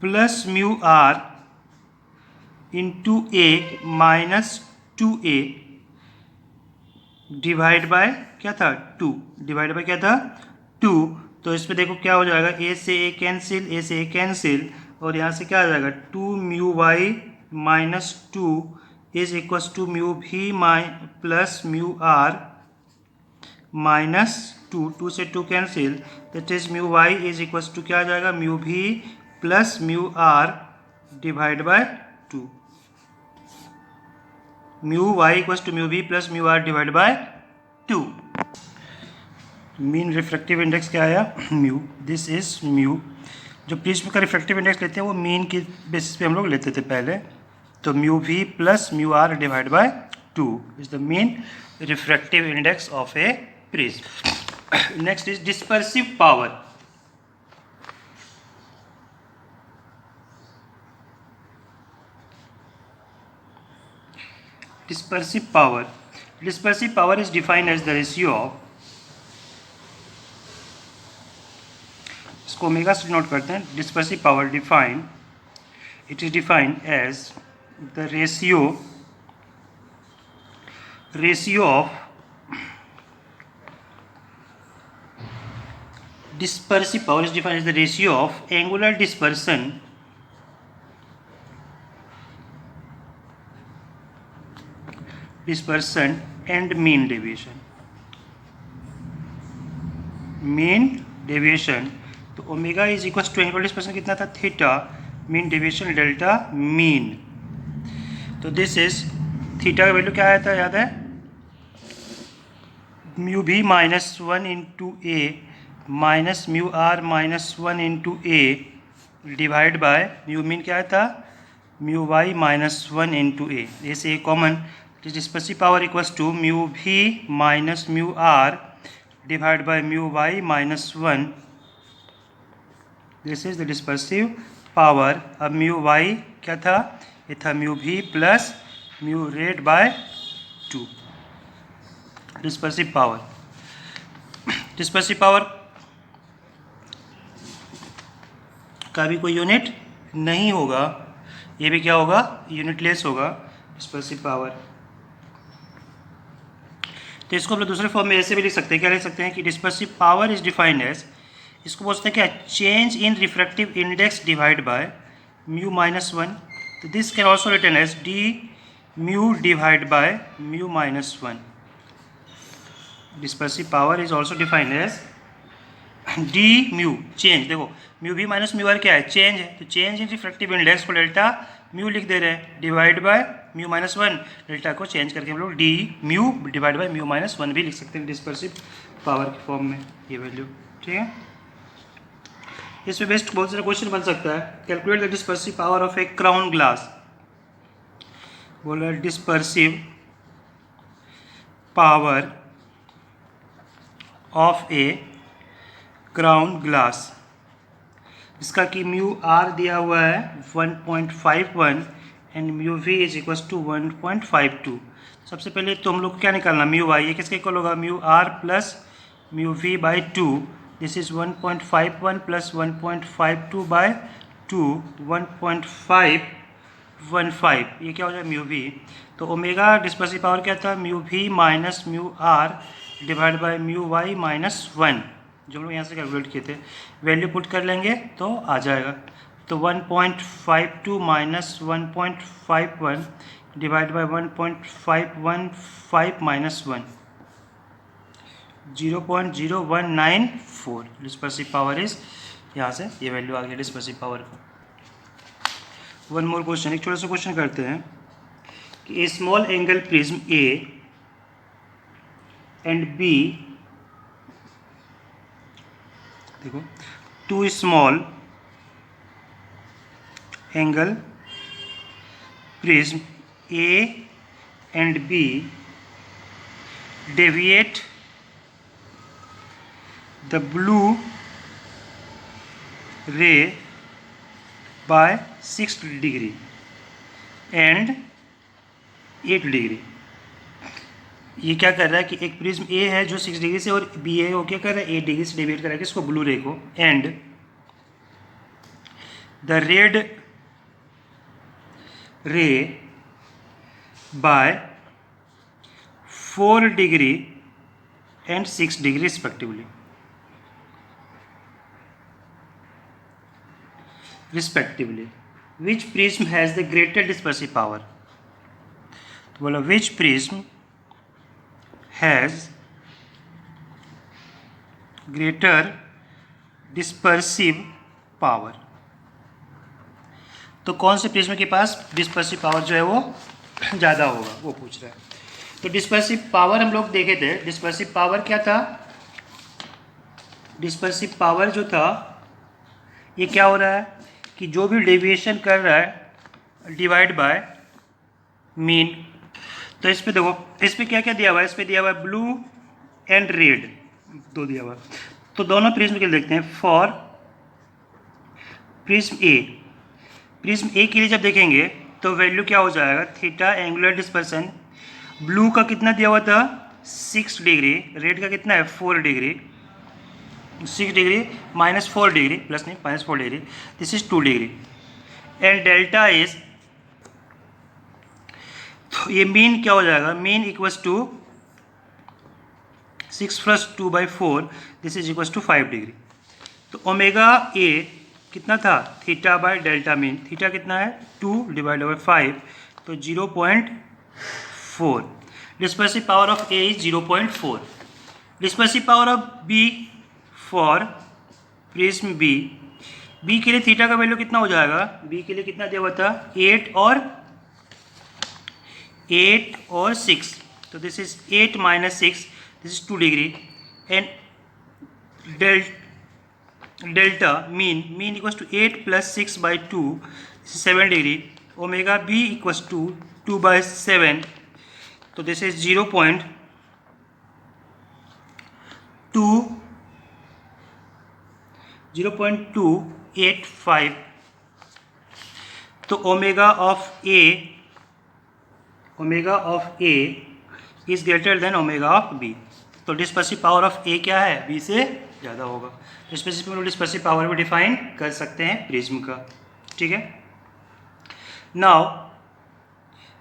plus mu are into A -2a divide by क्या था, 2, डिवाइड बाय क्या था, 2। तो इस पे देखो क्या हो जाएगा, ए से ए कैंसिल, ए से ए कैंसिल, और यहाँ से क्या आ जाएगा, 2 mu Y -2 is equals to mu V plus mu R -2, 2 से 2 cancel, that is mu Y is equals to क्या आ जाएगा, mu V plus mu R divide by 2। Mu Y equals to mu V plus mu R divide by 2। Mean refractive index क्या आया, mu, this is mu. जो prism का refractive index लेते हैं वो मीन की बेसिस पे हम लोग लेते थे पहले। तो mu V plus mu R divide by 2 is the mean refractive index of a prism. Next is dispersive power. Dispersive power. Dispersive power is defined as the ratio of, इसको omega से note करते हैं। Dispersive power defined, it is defined as the ratio of dispersive power is defined as the ratio of angular dispersion and mean deviation। Mean deviation, तो omega is equal to angular dispersion कितना था, theta, mean deviation delta mean. तो this is theta का value क्या आया था, याद है, म्यू भी -1 into A minus mu are -1 into A divide by mu mean क्या आया था, म्यू वाई -1 इंटू ए। ऐसे common, dispersive power equals to mu v minus mu r divided by mu y minus 1। this is the dispersive power। अब mu y क्या था, ये था mu v plus mu red by 2। dispersive power, dispersive power का भी कोई unit नहीं होगा, ये भी क्या होगा, यूनिटलेस होगा dispersive power। तो इसको हम लोग दूसरे फॉर्म में ऐसे भी लिख सकते हैं, क्या लिख सकते हैं कि dispersive power is defined as, इसको बोलते हैं क्या, change in refractive index divide by mu -1। तो this can also written as D mu divide by mu -1। Dispersive power is also defined as D mu, change, देखो mu भी minus mu R क्या है, change है, तो change in refractive index को delta mu लिख दे रहे हैं, डिवाइड बाय म्यू -1, डेल्टा को चेंज करके हम लोग D mu divide by mu -1 भी लिख सकते हैं डिस्पर्सिव पावर के फॉर्म में, ये वैल्यू, ठीक है। इसमें बेस्ट बहुत सारा क्वेश्चन बन सकता है, calculate the dispersive power of a crown glass. बोला dispersive power of a crown glass, इसका कि म्यू आर दिया हुआ है 1.51 and mu v is equals to 1.52। सबसे पहले तो हम लोग को क्या निकालना, म्यू वाई, ये किसके इक्वल होगा, mu R plus mu v by 2, this is 1.51 plus 1.52 by 2, 1.515, ये क्या हो जाएगा म्यू वी। तो ओमेगा डिस्पर्सिव पावर क्या था, mu V minus mu R divide by mu Y minus 1, जो हम लोग यहाँ से कैलकुलेट किए थे। वैल्यू पुट कर लेंगे तो आ जाएगा। तो 1.52 minus 1.51 divide by 1.515 minus 1, 0.0194 dispersive power is, यहाँ से ये वैल्यू आ गई डिस्पर्सिव पावर का। वन मोर क्वेश्चन, एक छोटा सा क्वेश्चन करते हैं कि a small angle prism A and B, देखो two small angle prism A and B deviate the blue ray by 6 degree and 8 degree। ये क्या कर रहा है कि एक प्रिज्म ए है जो 6 डिग्री से, और बी है वो क्या कर रहा है 8 डिग्री से डेविएट कर रहा है किसको, ब्लू रे को। एंड द रेड रे bye 4 degree and 6 degree respectively, which prism has the greater dispersive power। तो बोला which prism has greater dispersive power। तो कौन से प्रिज्म के पास डिस्पर्सिव पावर जो है वो ज़्यादा होगा, वो पूछ रहा है। तो डिस्पर्सिव पावर हम लोग देखे थे, डिस्पर्सिव पावर क्या था, डिस्पर्सिव पावर जो था ये क्या हो रहा है कि जो भी डेविएशन कर रहा है डिवाइड बाय मीन। तो इस पे देखो, इस पे क्या क्या दिया हुआ है, इस पे दिया हुआ है ब्लू एंड रेड, दो दिया हुआ है। तो दोनों प्रिज्म के लिए देखते हैं। फॉर प्रिज्म ए, प्रिज्म ए के लिए जब देखेंगे तो वैल्यू क्या हो जाएगा, थीटा एंगुलर डिस्पर्सन, ब्लू का कितना दिया हुआ था 6 डिग्री, रेड का कितना है 4 degree, 6 degree minus 4 degree plus नहीं minus 4 degree, this is 2 degree. And delta is, तो ये मीन क्या हो जाएगा, mean equals to 6 plus 2 by 4, this is equals to 5 degree. तो ओमेगा ए कितना था, theta by delta mean, theta कितना है 2 डिवाइड बाई 5, तो 0.4। Dispersive power of A is 0.4। Dispersive power of B for prism B, B के लिए theta का value कितना हो जाएगा, बी के लिए कितना दिया हुआ था 8 और 6, तो this is 8 minus 6, this is 2 degree. And delta mean equals to 8 plus 6 by 2, 7 degree. Omega B equals to 2 by 7, तो दिस इज 0.285। तो omega of A is greater than omega of B. तो डिस्पर्सिव पावर ऑफ ए क्या है, B से ज़्यादा होगा। Dispersive power भी define कर सकते हैं प्रिज्म का, ठीक है। Now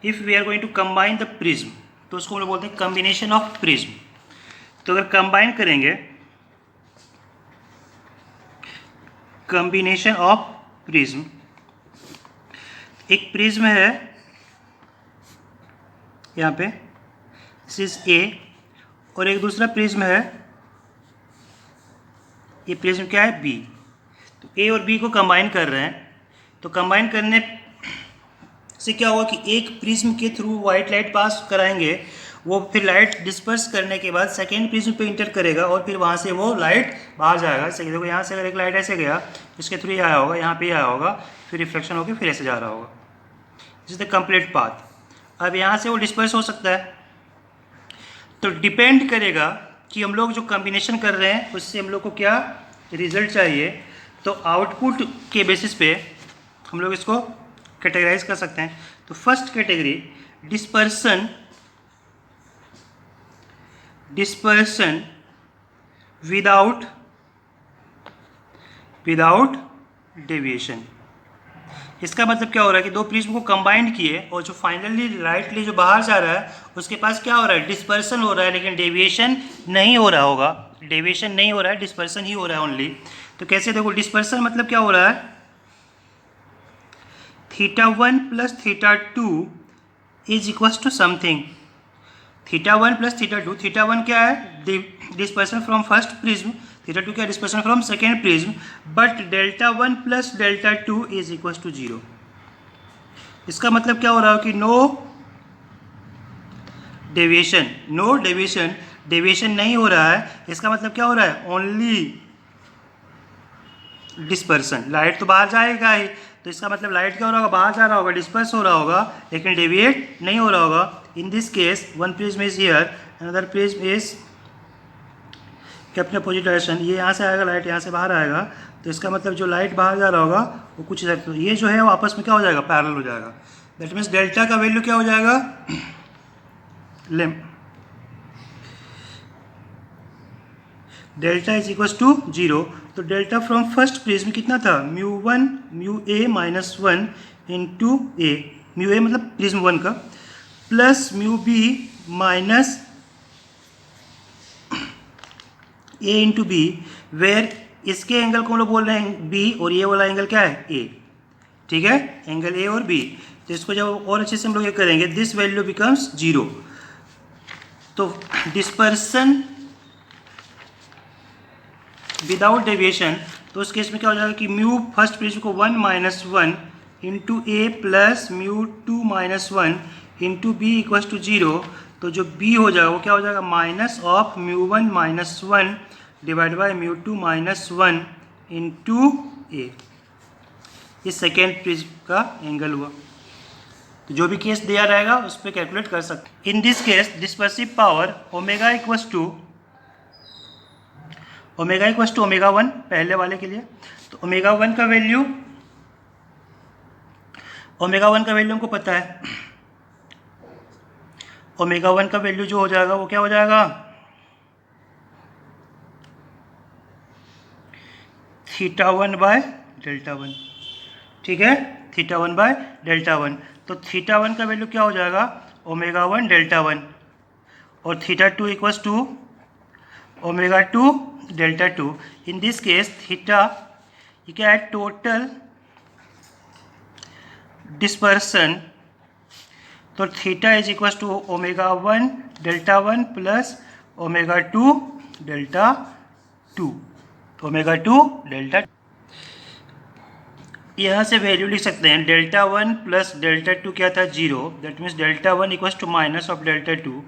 if we are going to combine the prism, तो उसको हम लोग बोलते हैं कॉम्बिनेशन ऑफ प्रिज्म। तो अगर कंबाइन करेंगे, कॉम्बिनेशन ऑफ प्रिज्म, एक प्रिज्म है यहाँ पे, दिस इज ए, और एक दूसरा प्रिज्म है, ये प्रिज्म क्या है बी। तो ए और बी को कंबाइन कर रहे हैं, तो कंबाइन करने से क्या होगा कि एक प्रिज्म के थ्रू वाइट लाइट पास कराएंगे, वो फिर लाइट डिस्पर्स करने के बाद सेकेंड प्रिज्म पे इंटर करेगा और फिर वहाँ से वो लाइट बाहर जाएगा। जैसे देखो यहाँ से अगर एक लाइट ऐसे गया, इसके थ्रू ये आया होगा, यहाँ पे आया होगा, फिर रिफ्लेक्शन होकर फिर ऐसे जा रहा होगा, this is the complete path. अब यहाँ से वो डिस्पर्स हो सकता है, तो डिपेंड करेगा कि हम लोग जो कॉम्बिनेशन कर रहे हैं उससे हम लोग को क्या रिजल्ट चाहिए। तो आउटपुट के बेसिस पे हम लोग इसको कैटेगराइज कर सकते हैं। तो first category dispersion without deviation. इसका मतलब क्या हो रहा है कि दो प्रिज्म को कंबाइंड किए और जो फाइनली राइटली जो बाहर जा रहा है उसके पास क्या हो रहा है, डिस्पर्सन हो रहा है, लेकिन डेविएशन नहीं हो रहा होगा, डेविएशन नहीं हो रहा है, डिस्पर्सन ही हो रहा है ओनली। तो कैसे देखो, डिस्पर्सन मतलब क्या हो रहा है, θ1 plus θ2 is equal to something, θ1 plus θ2, θ1 क्या है, डिस्पर्सन फ्रॉम फर्स्ट प्रिज्म, θ2 क्या है, dispersion from second prism, but Δ1 plus Δ2 is equal to 0। इसका मतलब क्या हो रहा है कि नो डेविएशन, डेविएशन नहीं हो रहा है। इसका मतलब क्या हो रहा है, ओनली डिस्पर्सन। लाइट तो बाहर जाएगा ही, तो इसका मतलब लाइट क्या हो रहा होगा, बाहर जा रहा होगा, डिस्पर्स हो रहा होगा, लेकिन डेविएट नहीं हो रहा होगा। In this case one prism is here, another prism is kept in opposite direction. ये यहाँ से आएगा, लाइट यहाँ से बाहर आएगा, तो इसका मतलब जो लाइट बाहर जा रहा होगा वो कुछ तो ये जो है वो आपस में क्या हो जाएगा, पैरेलल हो जाएगा। दैट मीन्स डेल्टा का वैल्यू क्या हो जाएगा, डेल्टा इज इक्वल टू 0। तो डेल्टा फ्रॉम फर्स्ट प्रिज्म कितना था, μ1 μa माइनस 1 इंटू ए, μa मतलब प्रिज्म 1 का, plus μb minus a into B, where इसके एंगल को हम लोग बोल रहे हैं b और ये वाला एंगल क्या है, a, ठीक है, एंगल a और b। तो इसको जब और अच्छे से हम लोग ये करेंगे, दिस वैल्यू बिकम्स 0। तो डिस्पर्सन विदाउट डेविएशन, तो उस केस में क्या हो जाएगा कि म्यू फर्स्ट प्रिज्म को 1 minus 1 into A plus μ2 minus 1 into B equal to 0। तो जो b हो जाएगा वो क्या हो जाएगा, minus of μ1 minus 1 divide by μ2 minus 1 into A. ये सेकेंड प्रिज्म का एंगल हुआ। तो जो भी केस दिया रहेगा उस पर कैलकुलेट कर सकते। In this case dispersive power omega equals to omega 1 पहले वाले के लिए। तो ओमेगा 1 का वैल्यू हमको पता है, ओमेगा 1 का वैल्यू जो हो जाएगा वो क्या हो जाएगा, θ1 बाय Δ1, ठीक है, θ1 बाय Δ1। तो θ1 का वैल्यू क्या हो जाएगा, ओमेगा 1 Δ1, और θ2 equals to omega 2 Δ2। In this case theta ये क्या है, टोटल डिस्पर्सन। तो theta is equal to omega 1 Δ1 plus omega 2 Δ2, omega 2 Δ। यहाँ से वैल्यू लिख सकते हैं, Δ1 प्लस Δ2 क्या था, 0। That means Δ1 equal to minus of Δ2,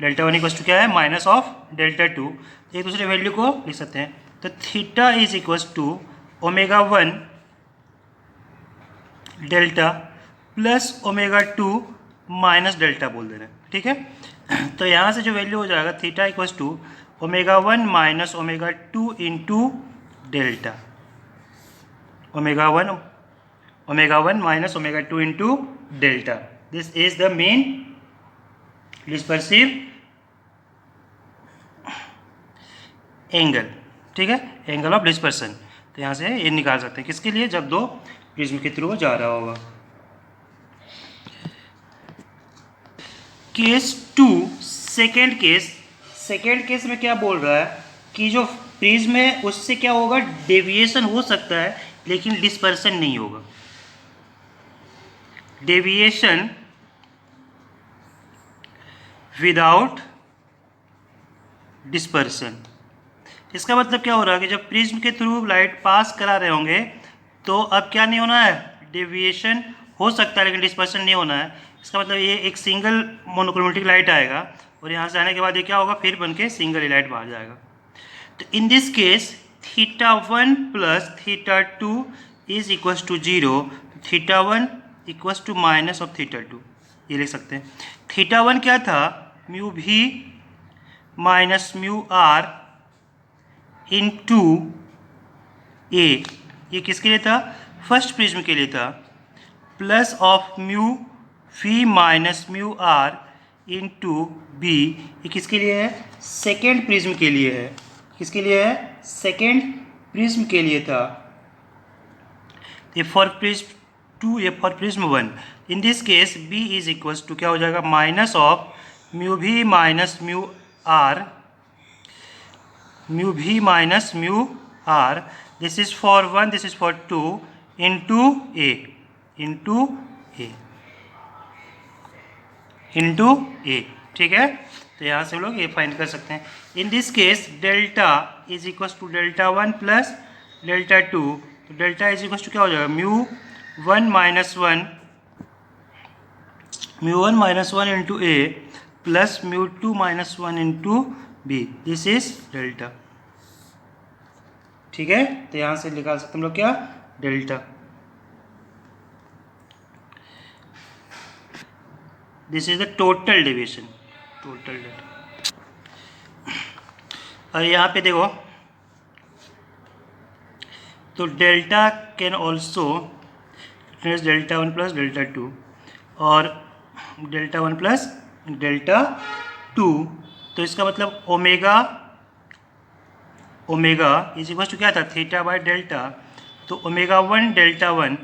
Δ1 equal to क्या है, माइनस ऑफ Δ2। एक दूसरे वैल्यू को लिख सकते हैं। तो theta is equal to omega 1 delta plus omega 2 minus delta बोल दे रहे हैं, ठीक है। तो यहाँ से जो वैल्यू हो जाएगा, theta equal to omega 1 minus omega 2 into delta, omega 1 minus omega 2 into delta. This is the main dispersive angle, ठीक है, एंगल ऑफ डिस्पर्सन। तो यहाँ से ये निकाल सकते हैं, किसके लिए, जब दो प्रिज्म के थ्रू जा रहा होगा। केस 2, सेकेंड केस में क्या बोल रहा है कि जो प्रिज्म है उससे क्या होगा, डेविएशन हो सकता है लेकिन डिस्पर्सन नहीं होगा। Deviation without dispersion. इसका मतलब क्या हो रहा है कि जब प्रिज्म के थ्रू लाइट पास करा रहे होंगे तो अब क्या नहीं होना है, डेविएशन हो सकता है लेकिन डिस्पर्सन नहीं होना है। इसका मतलब ये एक सिंगल मोनोक्रोमेटिक लाइट आएगा और यहाँ से आने के बाद ये क्या होगा, फिर बन के सिंगल लाइट बाहर जाएगा। तो in this case θ1 plus θ2 is equal to 0, θ1 equal to minus of θ2, ये लिख सकते हैं। θ1 क्या था, म्यू भी minus mu are into A, ये किसके लिए था, फर्स्ट प्रिज्म के लिए था, plus of mu V minus mu are into B, ये किसके लिए है, सेकेंड प्रिज्म के लिए है। किसके लिए है? सेकेंड प्रिज्म के लिए था। A for prism 2, A for prism 1। In this case B is equals to क्या हो जाएगा? माइनस ऑफ म्यू भी माइनस म्यू आर, म्यू भी minus mu R, this is for 1, this is for 2 into A, into A, into A. ठीक है, तो यहाँ से हम लोग ये फाइंड कर सकते हैं। In this case delta is equal to delta 1 plus delta 2, तो डेल्टा इज इक्वल टू क्या हो जाएगा? Mu 1 minus 1, mu 1 minus 1 into A plus mu 2 minus 1 into B, this is delta. ठीक है, तो यहाँ से निकाल सकते हम लोग क्या? Delta. This is the total deviation, total delta. और यहाँ पे देखो, तो delta can also delta 1 plus delta 2 और डेल्टा 1 प्लस डेल्टा 2, तो इसका मतलब omega, omega is equal to क्या था? Theta by delta. तो omega 1 delta 1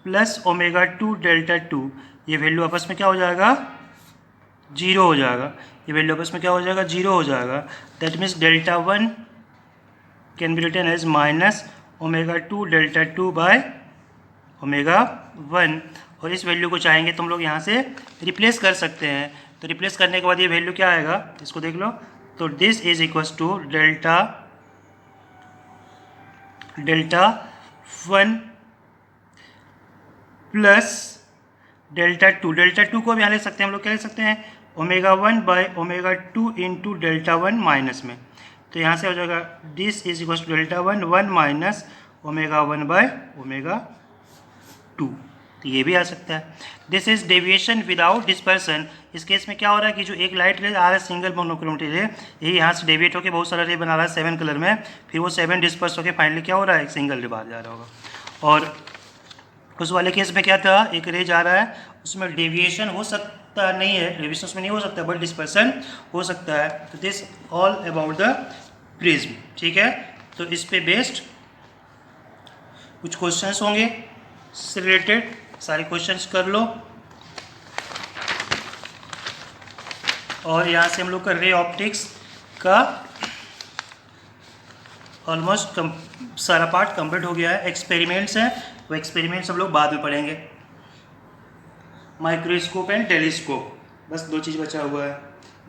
plus omega 2 delta 2, ये वैल्यू आपस में क्या हो जाएगा? जीरो हो जाएगा। ये वैल्यू आपस में क्या हो जाएगा? जीरो हो जाएगा। That means delta 1 can be written as minus omega 2 delta 2 by omega 1। और इस वैल्यू को चाहेंगे तो हम लोग यहाँ से रिप्लेस कर सकते हैं। तो रिप्लेस करने के बाद ये वैल्यू क्या आएगा? इसको देख लो। तो this is equals to delta 1 plus delta 2। Delta 2 को भी यहाँ लिख सकते हैं हम लोग, क्या लिख सकते हैं? Omega 1 by omega 2 into delta 1 minus में। तो यहाँ से हो जाएगा this is equal to delta 1 minus omega 1 by omega 2। तो ये भी आ सकता है। This is deviation without dispersion. इस केस में क्या हो रहा है कि जो एक लाइट रे आ रहा है सिंगल मोनोक्रोमेटिक रे, यही यहाँ से डेविएट होकर बहुत सारा रे बना रहा है 7 कलर में, फिर वो 7 डिस्पर्स होकर फाइनली क्या हो रहा है? एक सिंगल रे बाहर जा रहा होगा। और उस वाले केस में क्या था? एक रे जा रहा है, उसमें डेविएशन हो सकता नहीं है, डेविएशन उसमें नहीं हो सकता, बट डिस्पर्सन हो सकता है। तो this all about the prism. ठीक है, तो इस पे बेस्ड कुछ क्वेश्चंस होंगे इससे रिलेटेड, सारे क्वेश्चंस कर लो। और यहाँ से हम लोग का रे ऑप्टिक्स का ऑलमोस्ट सारा पार्ट कंप्लीट हो गया है। एक्सपेरिमेंट्स हैं, वो एक्सपेरिमेंट्स हम लोग बाद में पढ़ेंगे। माइक्रोस्कोप एंड टेलीस्कोप, बस दो चीज़ बचा हुआ है,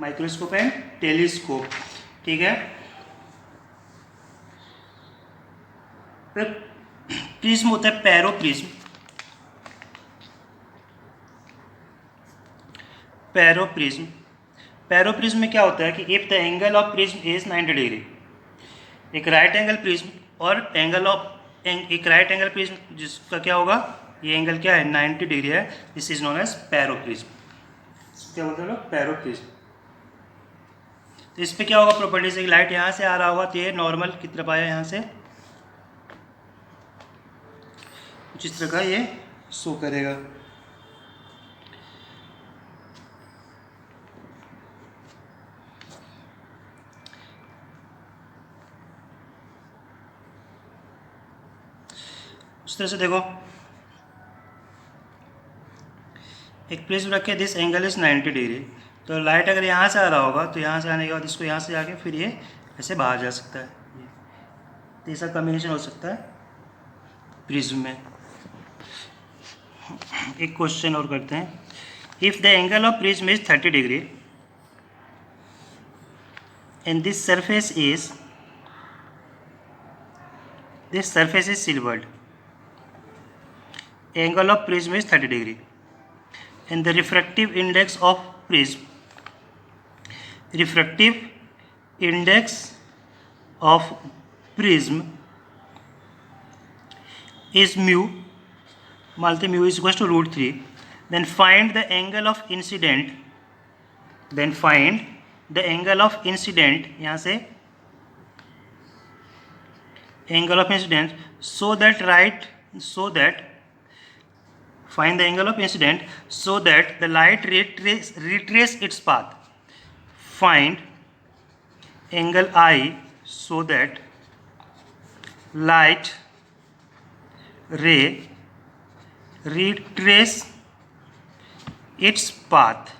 माइक्रोस्कोप एंड टेलीस्कोप। ठीक है, फिर प्रिज्म होता है पैरोप्रिज्म। पैरोप्रिज्म, पैरोप्रिज्म में क्या होता है कि if the angle of prism is 90 degree, एक राइट एंगल प्रिज्म और एंगल ऑफ एक राइट एंगल प्रिज्म जिसका क्या होगा? ये एंगल क्या है? 90 डिग्री है। दिस इज नोन एज पैरोप्रिज्म। क्या बोलते हैं लोग? पैरोप्रिज्म। तो इस पे क्या होगा प्रॉपर्टीज? एक लाइट यहाँ से आ रहा होगा तो ये नॉर्मल की तरफ आया यहाँ से, कुछ इस तरह का ये शो करेगा। उस तरह से देखो, एक प्रिज्म रखे, दिस एंगल इज 90 डिग्री, तो लाइट अगर यहाँ से आ रहा होगा तो यहाँ से आने के बाद इसको यहाँ से आके फिर ये ऐसे बाहर जा सकता है। तो ऐसा कॉम्बिनेशन हो सकता है प्रिज्म में। एक क्वेश्चन और करते हैं। If the angle of prism is 30 degree and this surface is silvered, angle of prism is 30 degree and the refractive index of prism is mu, मानते mu is equal to √3, then find the angle of incident, यहाँ से angle of incident, find the angle of incident so that the light retrace its path. Find angle I so that light ray retrace its path।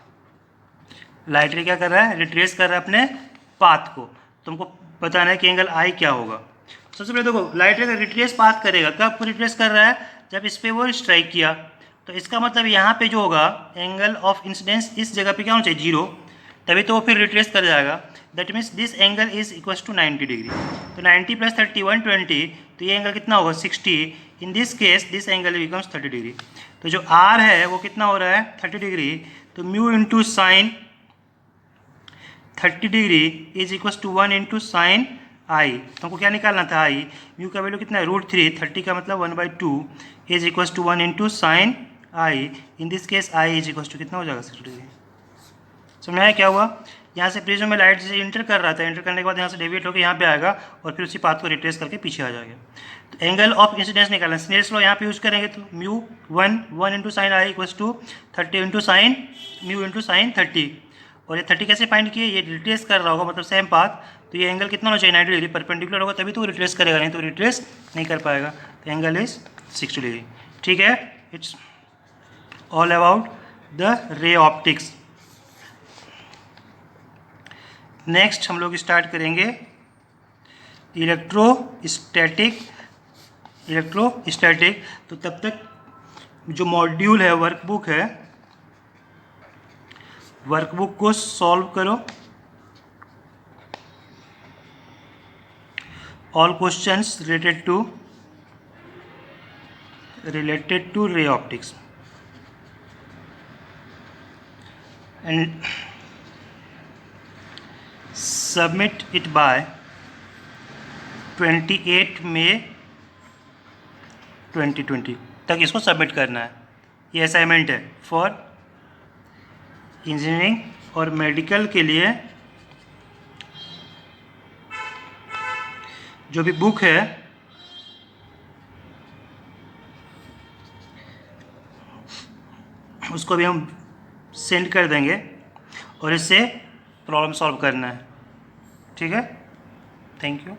Light रे क्या कर रहा है, retrace कर रहा है अपने पाथ को। तुमको बताना है कि एंगल आई क्या होगा। सबसे पहले देखो, लाइट रे का रिट्रेस पाथ करेगा, कब रिट्रेस कर रहा है, जब इस पर वो स्ट्राइक किया। तो इसका मतलब यहाँ पे जो होगा एंगल ऑफ इंसिडेंस इस जगह पे क्या होना चाहिए, 0, तभी तो वो फिर रिट्रेस कर जाएगा। That means this angle is equal to 90 degree. तो 90 प्लस 30 120, तो ये एंगल कितना होगा 60। इन this case this angle becomes 30 degree. तो जो आर है वो कितना हो रहा है 30 डिग्री। तो mu into sine 30 degree is equal to 1 into sine I. तो हमको क्या निकालना था, आई। म्यू का वैल्यू कितना है √3, 30 का मतलब 1/2 is equal to 1 into sine I. In this case I is equal to कितना हो जाएगा 60 डिग्री। समझ आया क्या हुआ। यहाँ से प्रिज्म में लाइट जैसे इंटर कर रहा था, इंटर करने के बाद यहाँ से डेविएट होकर यहाँ पे आएगा और फिर उसी पाथ को रिट्रेस करके पीछे आ जाएगा। तो एंगल ऑफ इंसिडेंस निकालना, स्नेल्स लॉ यहाँ पे यूज करेंगे। तो mu 1 into sine I equal to 30 into sine mu into sine 30। और ये 30 कैसे फाइंड किए, ये रिट्रेस कर रहा होगा मतलब सेम पाथ। तो ये एंगल कितना होना चाहिए 90 डिग्री, परपेंडिकुलर होगा तभी तो रिट्रेस करेगा, नहीं तो रिट्रेस नहीं कर पाएगा। तो एंगल इज 60 डिग्री। ठीक है, it's all about the ray optics. Next हम लोग स्टार्ट करेंगे इलेक्ट्रोस्टैटिक। तो तब तक जो मॉड्यूल है, वर्कबुक है, वर्कबुक को सॉल्व करो। All questions related to ray optics and submit it by 28 मई 2020 तक इसको सबमिट करना है। ये असाइनमेंट है फॉर इंजीनियरिंग और मेडिकल के लिए। जो भी बुक है उसको भी हम सेंड कर देंगे और इससे प्रॉब्लम सॉल्व करना है। ठीक है, थैंक यू।